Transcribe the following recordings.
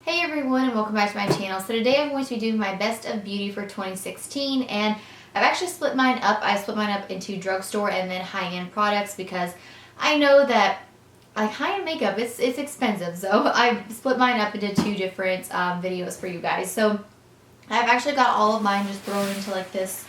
Hey everyone, and welcome back to my channel. So today I'm going to be doing my best of beauty for 2016, and I've actually split mine up. I split mine up into drugstore and then high-end products because I know that like high-end makeup, it's expensive. So I split mine up into two different videos for you guys. So I've actually got all of mine just thrown into like this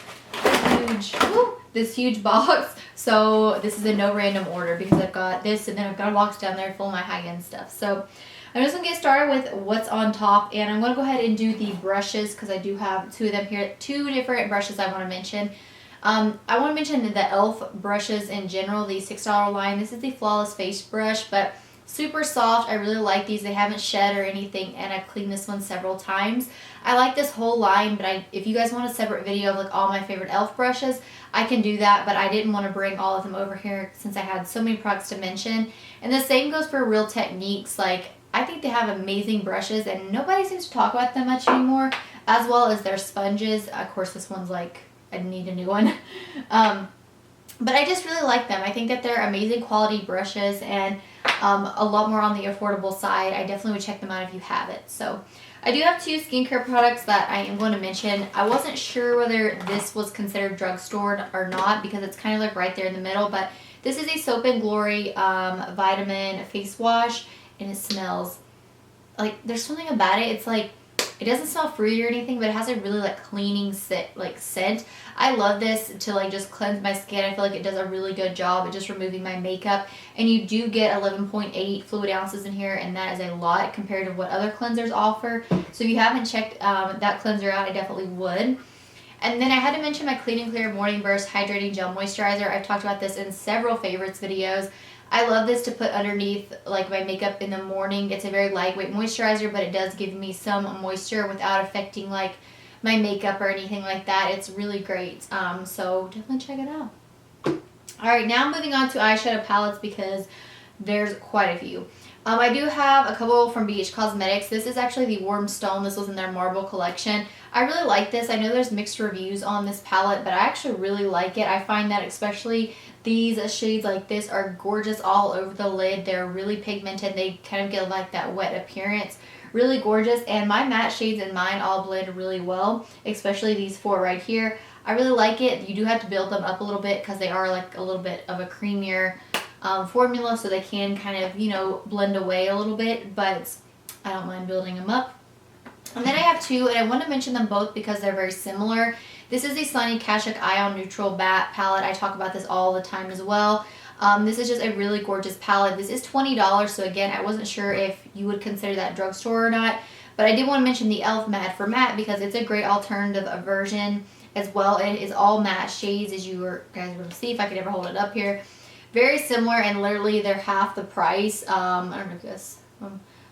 huge box. So this is in no random order because I've got this and then I've got a box down there full of my high-end stuff. So I'm just going to get started with what's on top, and I'm going to go ahead and do the brushes because I do have two of them here, two different brushes I want to mention. I want to mention the e.l.f. brushes in general, the $6 line. This is the Flawless Face Brush, but super soft. I really like these. They haven't shed or anything, and I've cleaned this one several times. I like this whole line, but if you guys want a separate video of like all my favorite e.l.f. brushes, I can do that, but I didn't want to bring all of them over here since I had so many products to mention. And the same goes for Real Techniques. Like, I think they have amazing brushes, and nobody seems to talk about them much anymore, as well as their sponges. Of course, this one's like, I need a new one. But I just really like them. I think that they're amazing quality brushes and a lot more on the affordable side. I definitely would check them out if you have it. So I do have two skincare products that I am going to mention. I wasn't sure whether this was considered drugstore or not because it's kind of like right there in the middle, but this is a Soap & Glory vitamin face wash. And it smells like, there's something about it. It's like, it doesn't smell fruity or anything, but it has a really like cleaning scent. I love this to like just cleanse my skin. I feel like it does a really good job at just removing my makeup. And you do get 11.8 fluid ounces in here, and that is a lot compared to what other cleansers offer. So if you haven't checked that cleanser out, I definitely would. And then I had to mention my Clean & Clear Morning Burst Hydrating Gel Moisturizer. I've talked about this in several favorites videos. I love this to put underneath like my makeup in the morning. It's a very lightweight moisturizer, but it does give me some moisture without affecting like my makeup or anything like that. It's really great. So definitely check it out. Alright, now moving on to eyeshadow palettes because there's quite a few. I do have a couple from BH Cosmetics. This is actually the Warm Stone. This was in their Marble collection. I really like this. I know there's mixed reviews on this palette, but I actually really like it. I find that especially these shades like this are gorgeous all over the lid. They're really pigmented. They kind of get like that wet appearance. Really gorgeous. And my matte shades in mine all blend really well, especially these four right here. I really like it. You do have to build them up a little bit because they are like a little bit of a creamier formula, so they can kind of, you know, blend away a little bit, but I don't mind building them up. And then I have two, and I want to mention them both because they're very similar. This is the Sonia Kashuk Ion Neutral Matte palette. I talk about this all the time as well. This is just a really gorgeous palette. This is $20, so again, I wasn't sure if you would consider that drugstore or not, but I did want to mention the e.l.f. Matte for Matte because it's a great alternative version as well. It is all matte shades, as you guys will see if I could ever hold it up here. Very similar, and literally they're half the price. I don't know if this.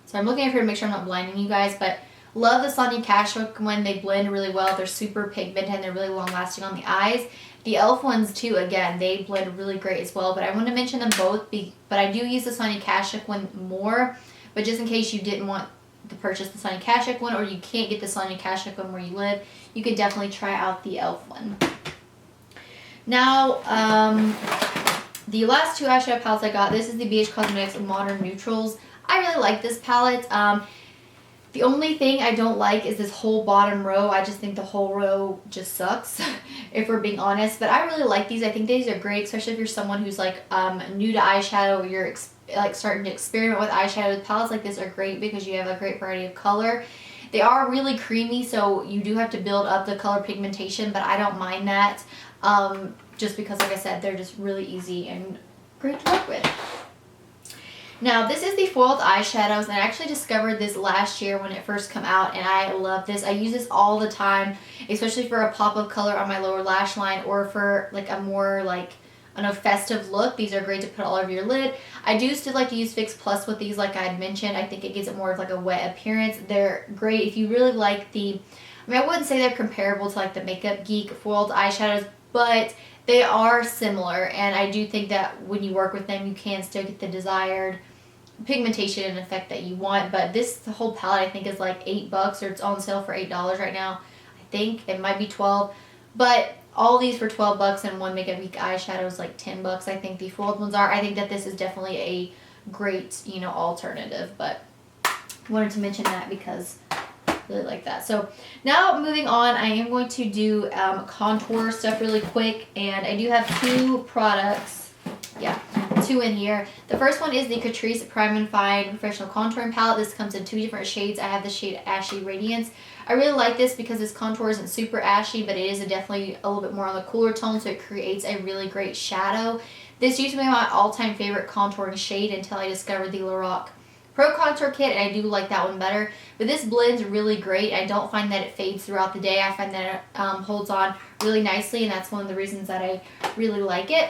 So I'm looking at here to make sure I'm not blinding you guys, but love the Sonia Kashuk when they blend really well. They're super pigmented and they're really long lasting on the eyes. The e.l.f. ones too, again, they blend really great as well. But I want to mention them both, but I do use the Sonia Kashuk one more. But just in case you didn't want to purchase the Sonia Kashuk one, or you can't get the Sonia Kashuk one where you live, you can definitely try out the e.l.f. one. Now, the last two eyeshadow palettes I got, this is the BH Cosmetics Modern Neutrals. I really like this palette. The only thing I don't like is this whole bottom row. I just think the whole row just sucks, if we're being honest. But I really like these. I think these are great, especially if you're someone who's like new to eyeshadow, or you're like starting to experiment with eyeshadow. Palettes like this are great because you have a great variety of color. They are really creamy, so you do have to build up the color pigmentation, but I don't mind that. Just because, like I said, they're just really easy and great to work with. Now, this is the foiled eyeshadows, and I actually discovered this last year when it first came out, and I love this. I use this all the time, especially for a pop of color on my lower lash line, or for like a more like, I don't know, festive look. These are great to put all over your lid. I do still like to use Fix Plus with these, like I had mentioned. I think it gives it more of like a wet appearance. They're great if you really like the, I mean, I wouldn't say they're comparable to like the Makeup Geek foiled eyeshadows, but they are similar, and I do think that when you work with them, you can still get the desired pigmentation and effect that you want. But this whole palette, I think, is like $8, or it's on sale for $8 right now. I think it might be 12, but all these for 12 bucks, and one Makeup Geek eyeshadow is like 10 bucks. I think the foiled ones are. I think that this is definitely a great, you know, alternative. But wanted to mention that because I really like that. So now moving on, I am going to do contour stuff really quick, and I do have 2 products. Yeah, 2 in here. The first one is the Catrice Prime and Fine Professional Contouring Palette. This comes in 2 different shades. I have the shade Ashy Radiance. I really like this because this contour isn't super ashy, but it is definitely a little bit more on the cooler tone, so it creates a really great shadow. This used to be my all-time favorite contouring shade until I discovered the Loreal Pro Contour Kit, and I do like that one better. But this blends really great. I don't find that it fades throughout the day. I find that it holds on really nicely, and that's one of the reasons that I really like it.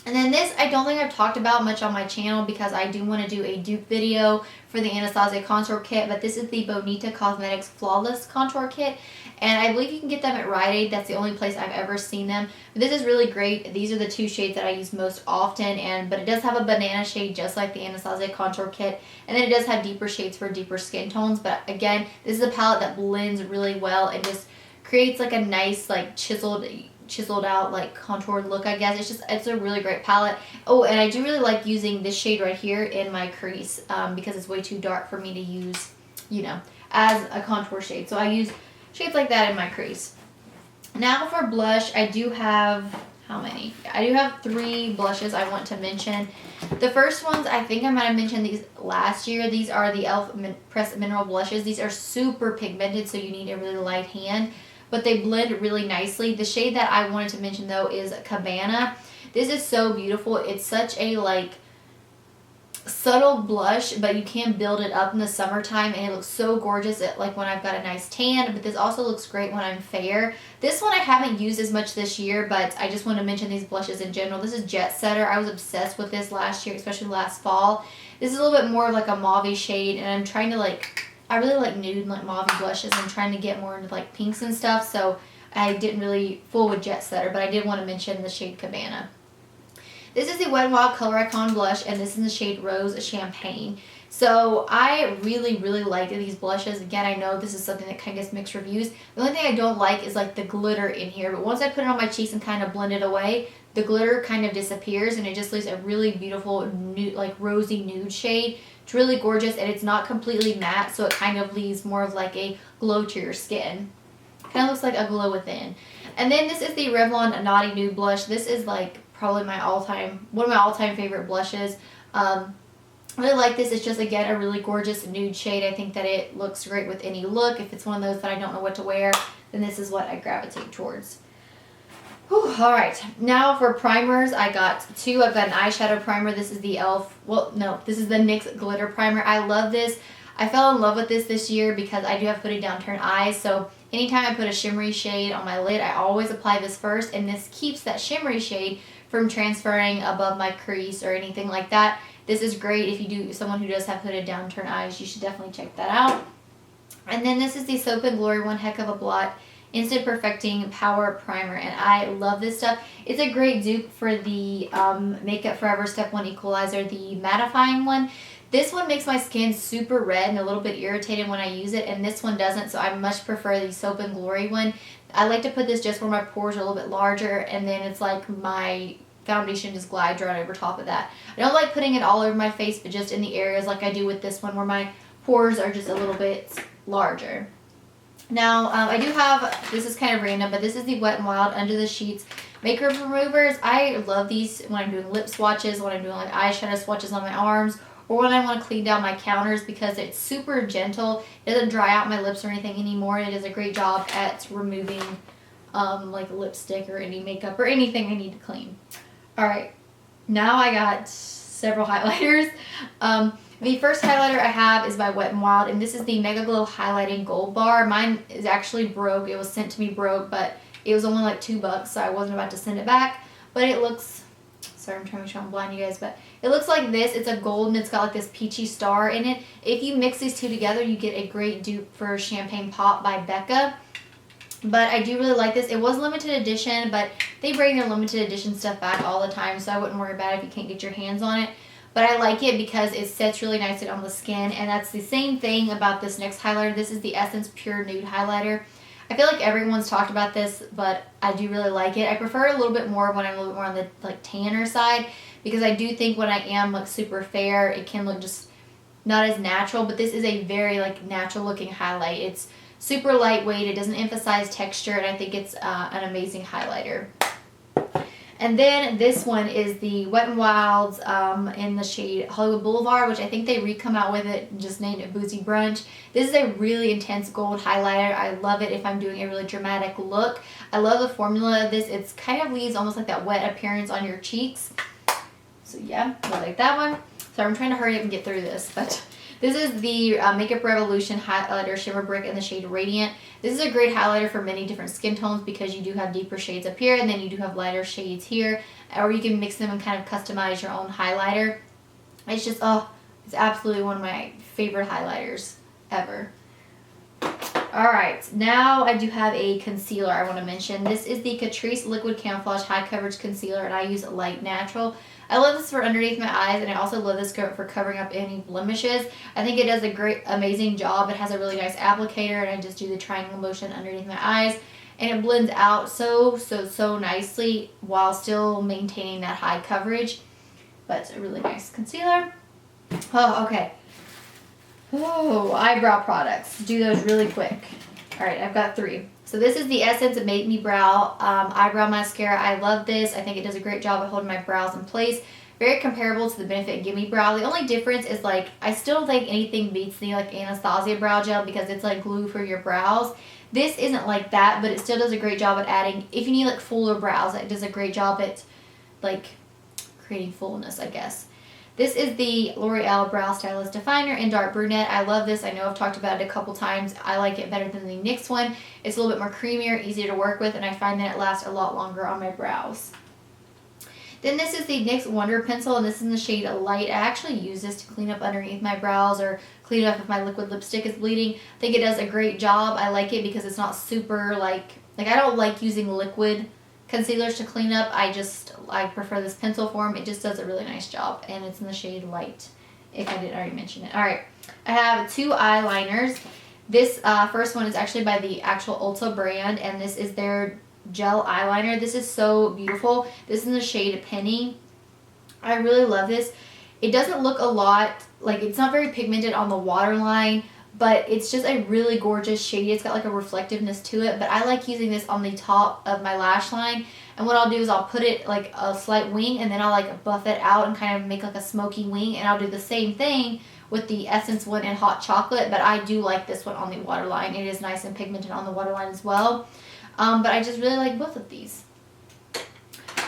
And then this, I don't think I've talked about much on my channel because I do want to do a dupe video for the Anastasia Contour Kit, but this is the Bonita Cosmetics Flawless Contour Kit, and I believe you can get them at Rite Aid. That's the only place I've ever seen them. But this is really great. These are the 2 shades that I use most often, but it does have a banana shade just like the Anastasia Contour Kit, and then it does have deeper shades for deeper skin tones. But again, this is a palette that blends really well and just creates like a nice like chiseled out like contoured look, I guess. It's a really great palette. Oh, and I do really like using this shade right here in my crease because it's way too dark for me to use, you know, as a contour shade. So I use shades like that in my crease. Now for blush, I do have, how many? I do have 3 blushes I want to mention. The first ones, I think I might have mentioned these last year. These are the e.l.f. Pressed Mineral Blushes. These are super pigmented, so you need a really light hand, but they blend really nicely. The shade that I wanted to mention though is Cabana. This is so beautiful. It's such a like subtle blush, but you can build it up in the summertime, and it looks so gorgeous like when I've got a nice tan, but this also looks great when I'm fair. This one I haven't used as much this year, but I just want to mention these blushes in general. This is Jet Setter. I was obsessed with this last year, especially last fall. This is a little bit more of like a mauve shade, and I'm trying to like, I really like nude and like mauve blushes. I'm trying to get more into like pinks and stuff, so I didn't really fool with Jet Setter, but I did want to mention the shade Cabana. This is the Wet n Wild Color Icon blush, and this is the shade Rose Champagne. So I really, really like these blushes. Again, I know this is something that kind of gets mixed reviews. The only thing I don't like is like the glitter in here, but once I put it on my cheeks and kind of blend it away, the glitter kind of disappears, and it just leaves a really beautiful nude, like rosy nude shade. It's really gorgeous, and it's not completely matte, so it kind of leaves more of like a glow to your skin. Kind of looks like a glow within. And then this is the Revlon Naughty Nude blush. This is like probably one of my all-time favorite blushes. I really like this. It's just, again, a really gorgeous nude shade. I think that it looks great with any look. If it's one of those that I don't know what to wear, then this is what I gravitate towards. Whew, alright, now for primers, I got 2. I've got an eyeshadow primer. This is the e.l.f. Well, no, this is the NYX Glitter Primer. I love this. I fell in love with this year because I do have hooded downturn eyes, so anytime I put a shimmery shade on my lid, I always apply this first, and this keeps that shimmery shade from transferring above my crease or anything like that. This is great if you do someone who does have hooded downturn eyes. You should definitely check that out. And then this is the Soap and Glory One Heck of a Blot Instant Perfecting Power Primer, and I love this stuff. It's a great dupe for the Makeup Forever Step 1 Equalizer, the mattifying one. This one makes my skin super red and a little bit irritated when I use it, and this one doesn't, so I much prefer the Soap and Glory one. I like to put this just where my pores are a little bit larger, and then it's like my foundation just glides right over top of that. I don't like putting it all over my face, but just in the areas like I do with this one where my pores are just a little bit larger. Now, I do have, this is kind of random, but this is the Wet n Wild Under the Sheets Makeup Removers. I love these when I'm doing lip swatches, when I'm doing like eyeshadow swatches on my arms, or when I want to clean down my counters, because it's super gentle. It doesn't dry out my lips or anything anymore. It does a great job at removing like lipstick or any makeup or anything I need to clean. Alright, now I got several highlighters. The first highlighter I have is by Wet n Wild, and this is the Mega Glow Highlighting Gold Bar. Mine is actually broke. It was sent to me broke, but it was only like $2, so I wasn't about to send it back. But it looks, sorry, I'm trying to make sure I'm blind you guys, but it looks like this. It's a gold, and it's got like this peachy star in it. If you mix these two together, you get a great dupe for Champagne Pop by Becca. But I do really like this. It was limited edition, but they bring their limited edition stuff back all the time, so I wouldn't worry about it if you can't get your hands on it. But I like it because it sets really nicely on the skin, and that's the same thing about this next highlighter. This is the Essence Pure Nude Highlighter. I feel like everyone's talked about this, but I do really like it. I prefer it a little bit more when I'm a little bit more on the like tanner side, because I do think when I am like super fair, it can look just not as natural, but this is a very like natural looking highlight. It's super lightweight, it doesn't emphasize texture, and I think it's an amazing highlighter. And then this one is the Wet n Wild's in the shade Hollywood Boulevard, which I think they re-come out with it, just named it Boozy Brunch. This is a really intense gold highlighter. I love it if I'm doing a really dramatic look. I love the formula of this. It's kind of leaves almost like that wet appearance on your cheeks. So yeah, I like that one. So I'm trying to hurry up and get through this, but this is the Makeup Revolution Highlighter Shimmer Brick in the shade Radiant. This is a great highlighter for many different skin tones because you do have deeper shades up here and then you do have lighter shades here, or you can mix them and kind of customize your own highlighter. It's just, oh, it's absolutely one of my favorite highlighters ever. Alright, now I do have a concealer I want to mention. This is the Catrice Liquid Camouflage High Coverage Concealer, and I use Light Natural. I love this for underneath my eyes, and I also love this for covering up any blemishes. I think it does a great, amazing job. It has a really nice applicator, and I just do the triangle motion underneath my eyes, and it blends out so nicely while still maintaining that high coverage. But it's a really nice concealer. Oh, okay. Oh, eyebrow products. Do those really quick. Alright, I've got 3. So this is the Essence Make Me Brow Eyebrow Mascara. I love this. I think it does a great job of holding my brows in place. Very comparable to the Benefit Gimme Brow. The only difference is, like, I still don't think anything beats the, like, Anastasia Brow Gel because it's, like, glue for your brows. This isn't like that, but it still does a great job at adding, if you need, like, fuller brows, it does a great job at, like, creating fullness, I guess. This is the Loreal Brow Stylist Definer in Dark Brunette. I love this. I know I've talked about it a couple times. I like it better than the NYX one. It's a little bit more creamier, easier to work with, and I find that it lasts a lot longer on my brows. Then this is the NYX Wonder Pencil, and this is in the shade Light. I actually use this to clean up underneath my brows or clean up if my liquid lipstick is bleeding. I think it does a great job. I like it because it's not super, like I don't like using liquid concealers to clean up. I prefer this pencil form. It just does a really nice job, and it's in the shade Light, if I didn't already mention it. Alright, I have 2 eyeliners. This first one is actually by the actual Ulta brand, and this is their gel eyeliner. This is so beautiful. This is in the shade Penny. I really love this. It doesn't look a lot, like, it's not very pigmented on the waterline, but it's just a really gorgeous shade. It's got like a reflectiveness to it, but I like using this on the top of my lash line. And what I'll do is I'll put it like a slight wing, and then I'll like buff it out and kind of make like a smoky wing. And I'll do the same thing with the Essence one in Hot Chocolate, but I do like this one on the waterline. It is nice and pigmented on the waterline as well. But I just really like both of these.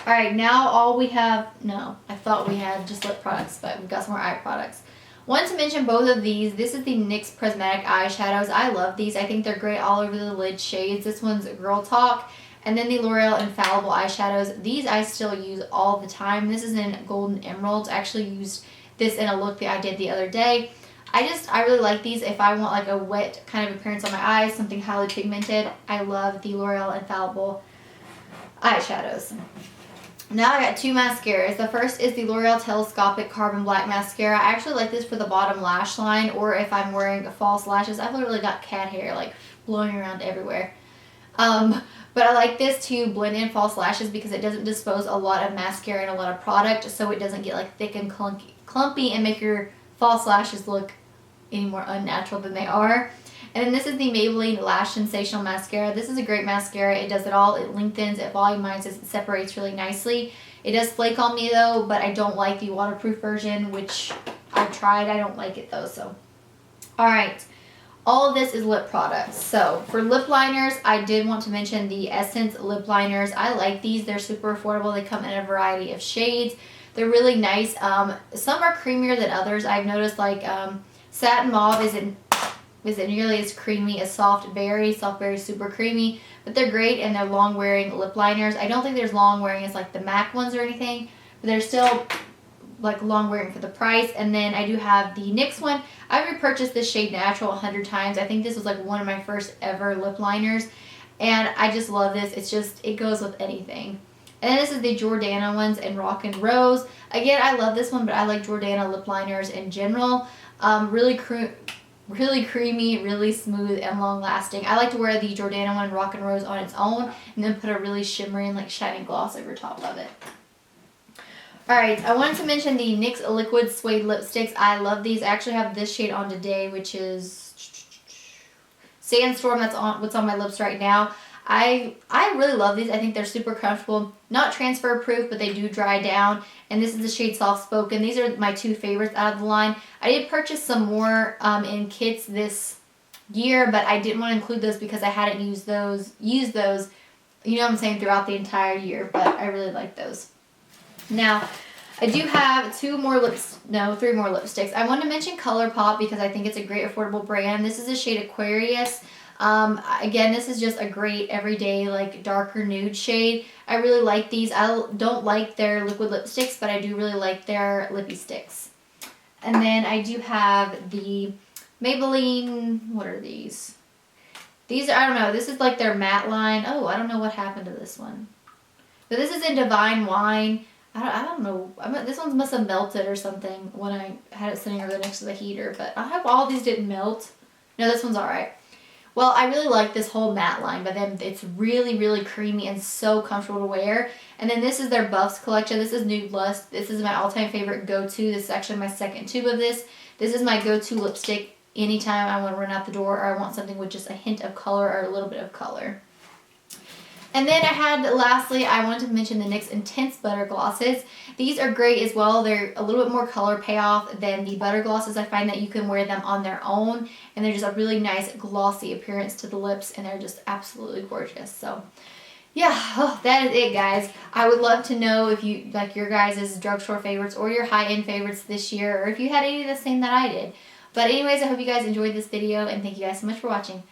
Alright, now all we have, no, I thought we had just lip products, but we've got some more eye products. Wanted to mention both of these. This is the NYX Prismatic Eyeshadows. I love these. I think they're great all over the lid shades. This one's Girl Talk. And then the L'Oreal Infallible Eyeshadows. These I still use all the time. This is in Golden Emerald. I actually used this in a look that I did the other day. I really like these if I want like a wet kind of appearance on my eyes, something highly pigmented. I love the L'Oreal Infallible Eyeshadows. Now I got 2 mascaras. The first is the L'Oreal Telescopic Carbon Black Mascara. I actually like this for the bottom lash line, or if I'm wearing false lashes. I've literally got cat hair like blowing around everywhere. But I like this to blend in false lashes because it doesn't dispose a lot of mascara and a lot of product, so it doesn't get like thick and clumpy and make your false lashes look any more unnatural than they are. And then this is the Maybelline Lash Sensational Mascara. This is a great mascara. It does it all. It lengthens, it volumizes, it separates really nicely. It does flake on me though, but I don't like the waterproof version, which I've tried. I don't like it though, so. Alright, all of this is lip products. So for lip liners, I did want to mention the Essence lip liners. I like these. They're super affordable. They come in a variety of shades. They're really nice. Some are creamier than others. I've noticed like Satin Mauve isn't nearly as creamy as Soft Berry. Soft Berry is super creamy, but they're great, and they're long wearing lip liners. I don't think there's long wearing as like the MAC ones or anything, but they're still like long wearing for the price. And then I do have the NYX one. I repurchased this shade Natural 100 times. I think this was like one of my first ever lip liners, and I just love this. It's just, it goes with anything. And then this is the Jordana ones in Rock and Rose. Again, I love this one, but I like Jordana lip liners in general. Really creamy, really smooth, and long lasting. I like to wear the Jordana one Rock and Rose on its own, and then put a really shimmery and like shiny gloss over top of it. Alright, I wanted to mention the NYX Liquid Suede Lipsticks. I love these. I actually have this shade on today, which is Sandstorm. That's on what's on my lips right now. I really love these. I think they're super comfortable. Not transfer proof, but they do dry down. And this is the shade Soft Spoken. These are my two favorites out of the line. I did purchase some more in kits this year, but I didn't want to include those because I hadn't used those, you know what I'm saying, throughout the entire year. But I really like those. Now, I do have three more lipsticks. I want to mention ColourPop because I think it's a great affordable brand. This is the shade Aquarius. Again, this is just a great everyday, like, darker nude shade. I really like these. I don't like their liquid lipsticks, but I do really like their lippy sticks. And then I do have the Maybelline, what are these? These are, I don't know, this is like their matte line. Oh, I don't know what happened to this one. But this is in Divine Wine. I don't know. This one must have melted or something when I had it sitting over next to the heater. But I hope all these didn't melt. No, this one's alright. Well, I really like this whole matte line, but then it's really, really creamy and so comfortable to wear. And then this is their Buffs collection. This is Nude Lust. This is my all-time favorite go-to. This is actually my second tube of this. This is my go-to lipstick anytime I want to run out the door or I want something with just a hint of color or a little bit of color. And then lastly, I wanted to mention the NYX Intense Butter Glosses. These are great as well. They're a little bit more color payoff than the Butter Glosses. I find that you can wear them on their own, and they're just a really nice glossy appearance to the lips, and they're just absolutely gorgeous. So, yeah, that is it, guys. I would love to know if you like your guys' drugstore favorites or your high-end favorites this year, or if you had any of the same that I did. But anyways, I hope you guys enjoyed this video, and thank you guys so much for watching.